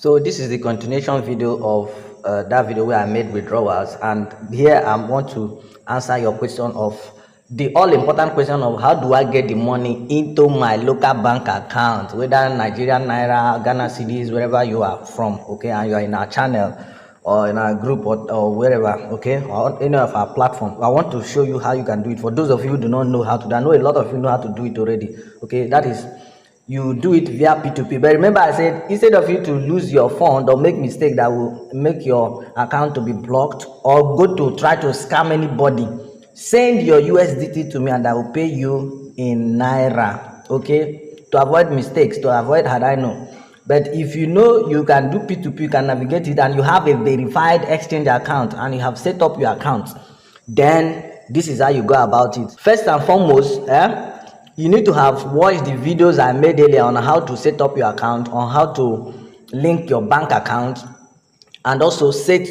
So this is the continuation video of that video where I made withdrawals, and here I want to answer your question of the all important question of how do I get the money into my local bank account, whether Nigerian naira, Ghana cedis, wherever you are from, okay, and you are in our channel or in our group or wherever, okay, or any of our platform. I want to show you how you can do it. For those of you who do not know how to do, I know a lot of you know how to do it already, okay. That is, you do it via P2P. But remember, I said instead of you to lose your fund or make mistake that will make your account to be blocked, or go to try to scam anybody, send your USDT to me and I will pay you in naira, okay, to avoid mistakes, to avoid had I know. But if you know you can do P2P, you can navigate it, and you have a verified exchange account and you have set up your account, then this is how you go about it. First and foremost, you need to have watched the videos I made earlier on how to set up your account, on how to link your bank account, and also set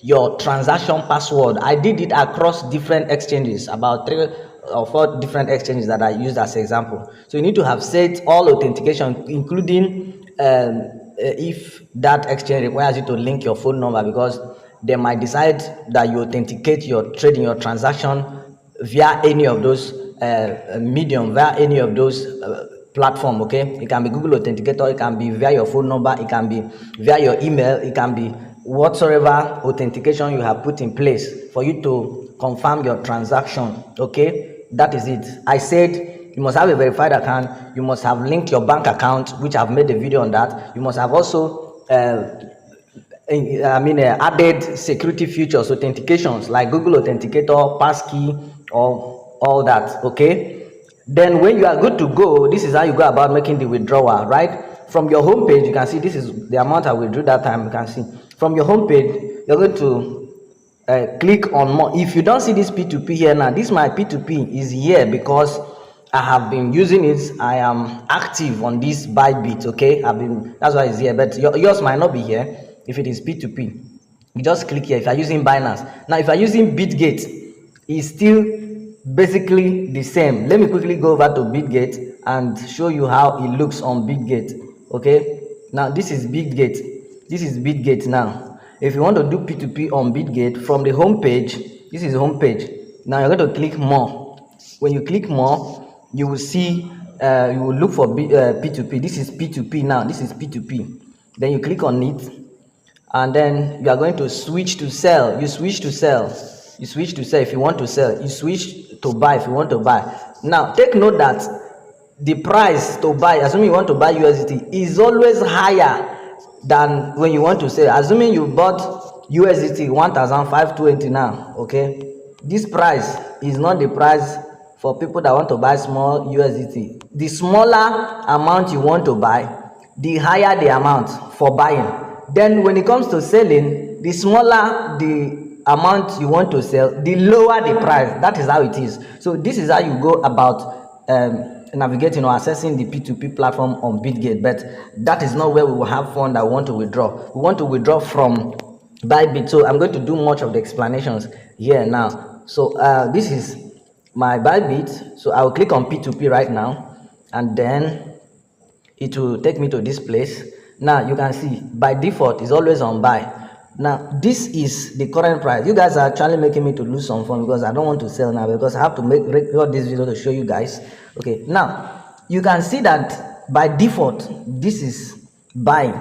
your transaction password. I did it across different exchanges, about 3 or 4 different exchanges that I used as example. So you need to have set all authentication, including if that exchange requires you to link your phone number, because they might decide that you authenticate your trading, your transaction via any of those medium, via any of those platform, okay. It can be Google Authenticator, it can be via your phone number, it can be via your email, it can be whatsoever authentication you have put in place for you to confirm your transaction, okay. That is it. I said you must have a verified account, you must have linked your bank account, which I've made a video on that. You must have also added security features, authentications like Google Authenticator, passkey, or all that, okay. Then when you are good to go, this is how you go about making the withdrawal. Right from your home page, you can see this is the amount I withdrew that time. You can see from your home page, you're going to click on more. If you don't see this P2P here now, this my P2P is here because I have been using it. I am active on this Bybit, okay. That's why it's here, but yours might not be here. If it is P2P, you just click here. If you're using Binance, now if you're using Bitgate, it's still basically the same. Let me quickly go over to Bitgate and show you how it looks on Bitgate, okay. Now this is Bitgate. Now if you want to do P2P on Bitgate, from the home page, this is home page. Now you're going to click more. When you click more, you will see you will look for P2P. This is P2P. Now this is P2P. Then you click on it, and then you are going to switch to sell. You switch to sell if you want to sell. You switch to buy if you want to buy. Now take note that the price to buy, assuming you want to buy USDT, is always higher than when you want to sell. Assuming you bought USDT 1,520 now, okay, this price is not the price for people that want to buy small USDT. The smaller amount you want to buy, the higher the amount for buying. Then when it comes to selling, the smaller the amount you want to sell, the lower the price. That is how it is. So this is how you go about navigating or accessing the P2P platform on Bitgate. But that is not where we will have fun that we want to withdraw. We want to withdraw from Bybit. So I'm going to do much of the explanations here now. So this is my Bybit. So I will click on P2P right now, and then it will take me to this place. Now you can see by default is always on buy. Now this is the current price. You guys are actually making me to lose some fun because I don't want to sell now, because I have to record this video to show you guys. Okay, now you can see that by default this is buying,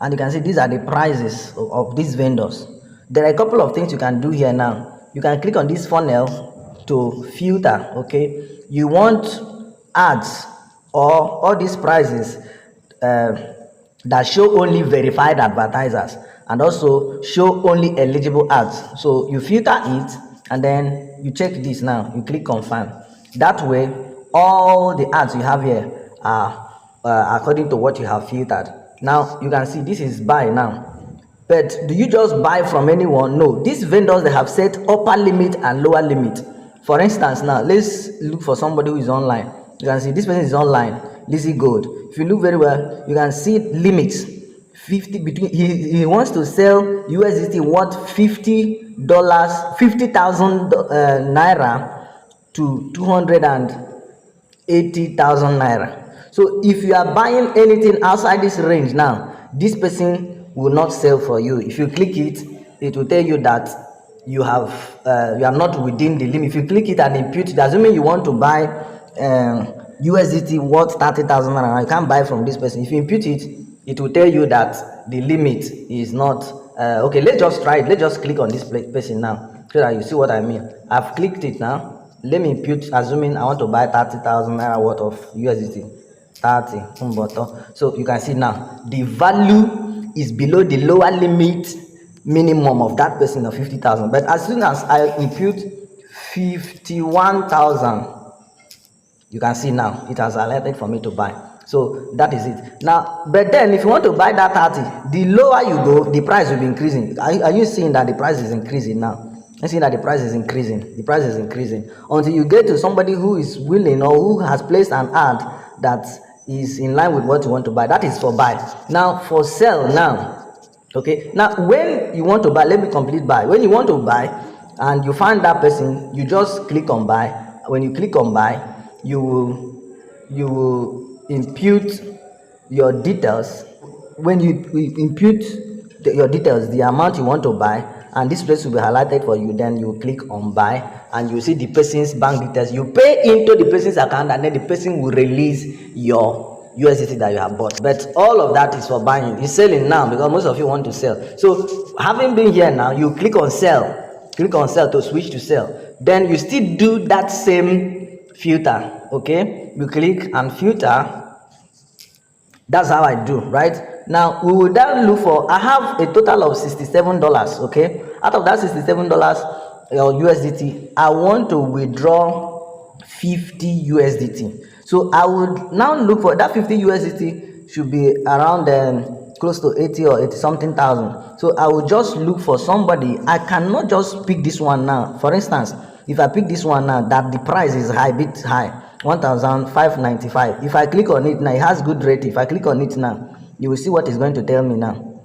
and you can see these are the prices of these vendors. There are a couple of things you can do here. Now you can click on this funnel to filter, okay. You want ads or all these prices that show only verified advertisers, and also show only eligible ads. So you filter it, and then you check this. Now you click confirm. That way all the ads you have here are according to what you have filtered. Now you can see this is buy now. But do you just buy from anyone? No, these vendors, they have set upper limit and lower limit. For instance, now let's look for somebody who is online. You can see this person is online, Lizzy Gold. If you look very well, you can see limits 50 between. He wants to sell USDT worth $50, 50,000 naira to 280,000 naira. So if you are buying anything outside this range now, this person will not sell for you. If you click it, it will tell you that you are not within the limit. If you click it and impute, assuming you want to buy USDT worth 30,000 naira, you can't buy from this person. If you impute it, it will tell you that the limit is not okay. Let's just try it. Let's just click on this person now so that you see what I mean. I've clicked it now. Let me impute, assuming I want to buy 30,000 naira worth of USDT. 30. So you can see now the value is below the lower limit minimum of that person of 50,000. But as soon as I impute 51,000, you can see now it has alerted for me to buy. So that is it. Now, but then if you want to buy that 30, the lower you go, the price will be increasing. Are you seeing that the price is increasing now? You see that the price is increasing. The price is increasing until you get to somebody who is willing or who has placed an ad that is in line with what you want to buy. That is for buy. Now for sell now. Okay. Now when you want to buy, let me complete buy. When you want to buy and you find that person, you just click on buy. When you click on buy, you will impute your details. When you impute your details, the amount you want to buy, and this place will be highlighted for you. Then you click on buy and you see the person's bank details. You pay into the person's account and then the person will release your USDT that you have bought. But all of that is for buying. It's selling now because most of you want to sell. So having been here now, you click on sell. Click on sell to switch to sell. Then you still do that same filter. Okay, you click and filter. That's how I do, right? Now we will then look for, I have a total of $67. Okay, out of that $67 USDT, I want to withdraw 50 USDT. So I would now look for that 50 USDT should be around close to 80 or 80 something thousand. So I will just look for somebody. I cannot just pick this one now. For instance, if I pick this one now that the price is high, bit high, 1,595. If I click on it now, it has good rate. If I click on it now, you will see what it's going to tell me now.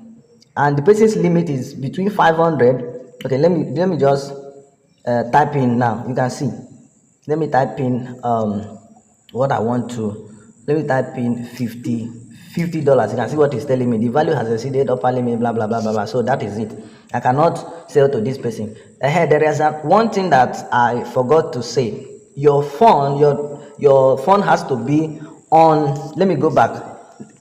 And the person's limit is between 500. Okay, let me just type in now. You can see. Let me type in what I want to. Let me type in $50. You can see what it's telling me. The value has exceeded upper limit, blah blah blah blah blah. So that is it. I cannot sell to this person. There is one thing that I forgot to say. Your phone has to be on. Let me go back.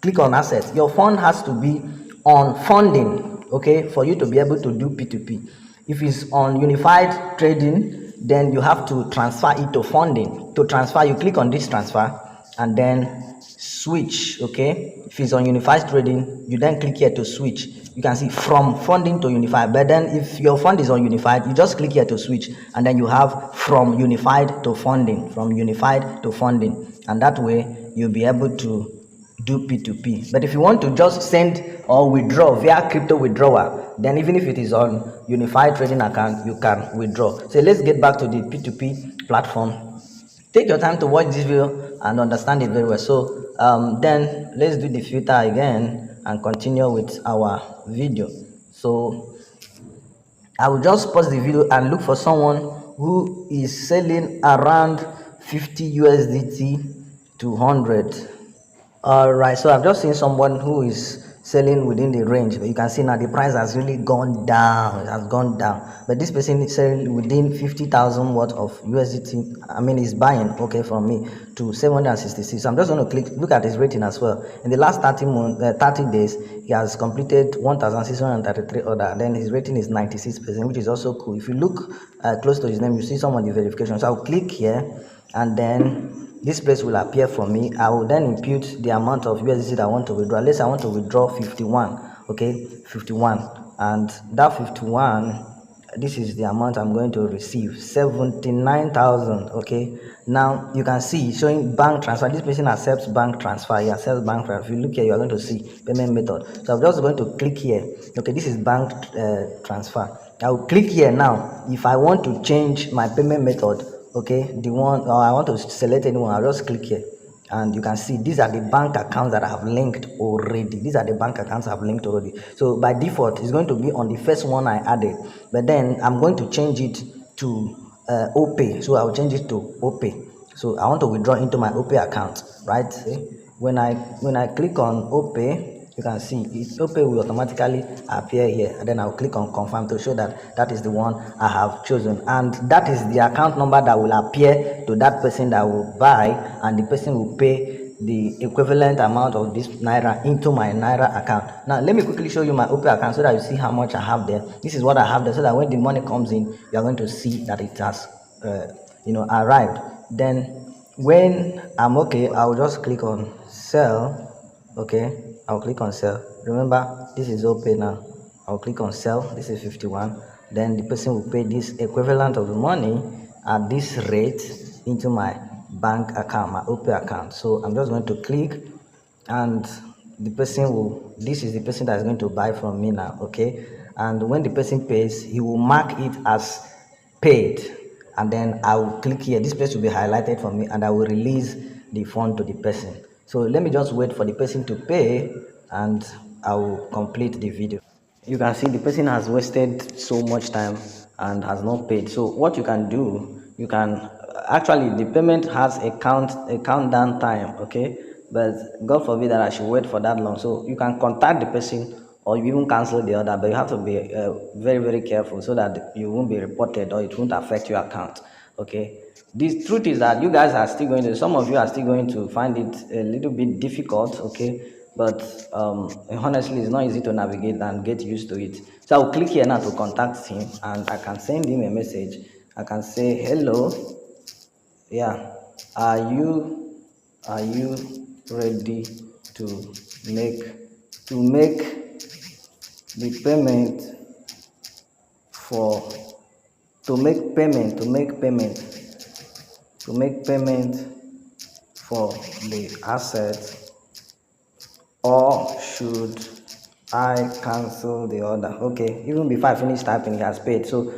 Click on assets. Your phone has to be on funding, okay, for you to be able to do P2P. If it's on unified trading, then you have to transfer it to funding. To transfer, you click on this transfer and then switch. Okay, if it's on unified trading, you then click here to switch. You can see from funding to unified. But then if your fund is on unified, you just click here to switch, and then you have from unified to funding, from unified to funding, and that way you'll be able to do P2P. But if you want to just send or withdraw via crypto withdrawal, then even if it is on unified trading account, you can withdraw. So let's get back to the P2P platform. Take your time to watch this video and understand it very well. So then let's do the filter again and continue with our video. So I will just pause the video and look for someone who is selling around 50 USDT to 100. All right, so I've just seen someone who is selling within the range. You can see now the price has really gone down. It has gone down. But this person is selling within 50,000 worth of USDT. I mean, he's buying, okay, from me to 766. So I'm just going to look at his rating as well. In the last 30 days, he has completed 1,633 orders. Then his rating is 96%, which is also cool. If you look close to his name, you see some of the verifications. So I'll click here, and then this place will appear for me. I will then impute the amount of USDT that I want to withdraw. Let's say I want to withdraw 51. Okay, 51, and that 51, this is the amount I'm going to receive, 79,000. Okay, now you can see showing bank transfer. This person accepts bank transfer. He accepts bank transfer. If you look here, you are going to see payment method. So I'm just going to click here. Okay, this is bank transfer. I will click here now. If I want to change my payment method, okay, the one, or I want to select anyone, I'll just click here, and you can see these are the bank accounts that I have linked already. These are the bank accounts I've linked already. So by default, it's going to be on the first one I added, but then I'm going to change it to OPay. So I'll change it to OPay. So I want to withdraw into my OPay account, right? See? When I click on OPay, you can see it OPay will automatically appear here, and then I'll click on confirm to show that that is the one I have chosen, and that is the account number that will appear to that person that will buy, and the person will pay the equivalent amount of this naira into my naira account. Now let me quickly show you my OPay account so that you see how much I have there. This is what I have there, so that when the money comes in, you are going to see that it has arrived. Then when I'm okay, I'll just click on sell. Okay, I'll click on sell. Remember, this is OPay now. I'll click on sell. This is 51. Then the person will pay this equivalent of the money at this rate into my bank account, my OPay account. So I'm just going to click, and the person will, this is the person that is going to buy from me now. Okay, and when the person pays, he will mark it as paid, and then I will click here. This place will be highlighted for me, and I will release the fund to the person. So let me just wait for the person to pay, and I will complete the video. You can see the person has wasted so much time and has not paid. So what you can do, you can actually, the payment has a countdown time, okay, but God forbid that I should wait for that long. So you can contact the person, or you even cancel the order, but you have to be very careful so that you won't be reported, or it won't affect your account. Okay, the truth is that you guys are still going to, some of you are still going to find it a little bit difficult, okay, but honestly it's not easy to navigate and get used to it. So I'll click here now to contact him, and I can send him a message. I can say, hello, yeah, are you ready to make the payment for to make payment for the asset, or should I cancel the order? Okay, even before I finish typing, he has paid. So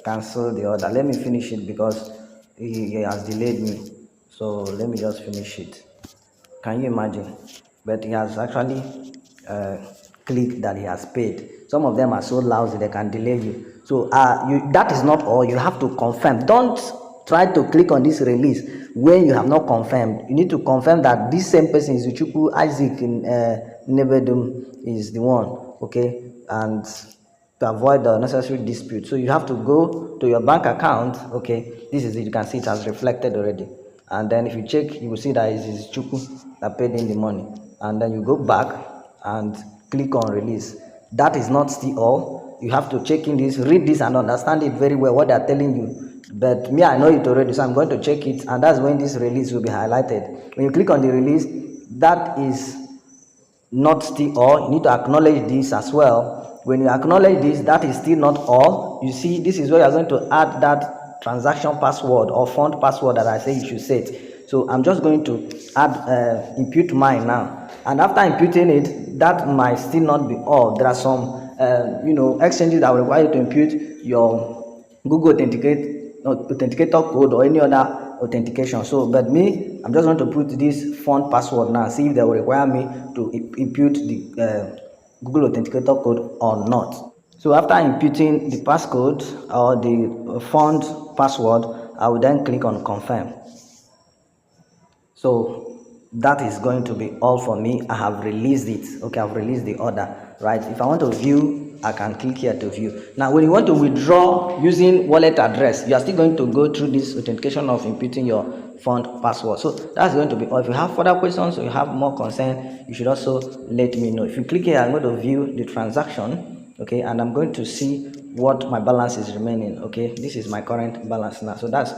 cancel the order. Let me finish it because he has delayed me. So let me just finish it. Can you imagine? But he has actually clicked that he has paid. Some of them are so lousy they can delay you. So that is not all. You have to confirm. Don't try to click on this release when you have not confirmed. You need to confirm that this same person is Uchuku Isaac in Nebedum is the one. Okay, and to avoid the necessary dispute. So you have to go to your bank account. Okay, this is it. You can see it has reflected already. And then if you check, you will see that it is Chuku that paid in the money. And then you go back and click on release. That is not still all. You have to check in this, read this, and understand it very well, what they are telling you. But me, I know it already, so I'm going to check it, and that's when this release will be highlighted. When you click on the release, that is not still all. You need to acknowledge this as well. When you acknowledge this, that is still not all. You see, this is where you're going to add that transaction password or fund password that I say you should set. So I'm just going to add impute mine now, and after imputing it, that might still not be all. There are some exchanges that will require you to impute your Google authenticator code or any other authentication. So but me, I'm just going to put this fund password now, see if they will require me to impute the Google authenticator code or not. So after imputing the passcode or the fund password, I will then click on confirm. So that is going to be all for me. I have released it. Okay, I've released the order, right? If I want to view, I can click here to view. Now when you want to withdraw using wallet address, you are still going to go through this authentication of imputing your fund password. So that's going to be all. If you have further questions or you have more concern, you should also let me know. If you click here, I'm going to view the transaction, okay, and I'm going to see what my balance is remaining. Okay, this is my current balance now. So that's